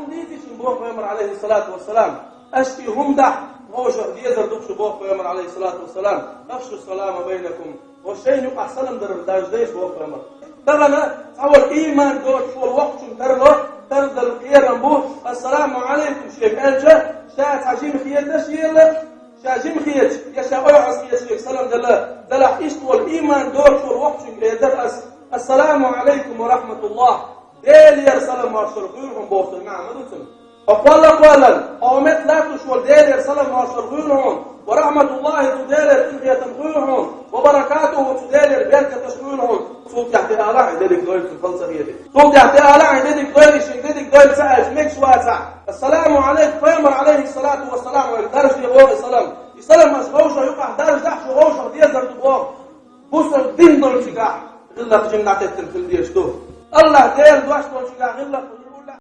ديتي شنبوه فيمر عليه الصلاة والسلام أشكي هم دح هو شهديزر دكش بوه فيمر عليه الصلاة والسلام أفشوا السلام بينكم والشيء يقع سلم در داجديش بوه فيمر ترنا أول إيمان دور شو الوقت شو ترلو تردل قيرن بوه السلام عليكم شيخ ألجا شاعت عجيم خيات تشير شاجم خيات يا شاوي عصية شيخ سلام دلا إيش والإيمان دور شو الوقت شو درس السلام عليكم ورحمة الله ديل يرسل مارشال غيرهم بوصل نعم مدوتم أقوالا أومت لا تشول ديل يرسل مارشال غيرهم ورحمة الله تدير تنهية غيرهم وبركاته تدير بركة تشغيرهم صوت يحتي آلاء عندك دويل في الفلسفية دي صوت يحتي آلاء عندك دويل شيء دويل سأج ميكس واسع السلام عليكم فيمر عليه الصلاة والسلام ويدرج يبوه السلام يسلم مسغوشة يقع دارج دحش وغوشة ديزر تبوه بوصل الدين دول شقاع غلق جنة التنفل ديشتوه الله دير دواش دول شقاع غلق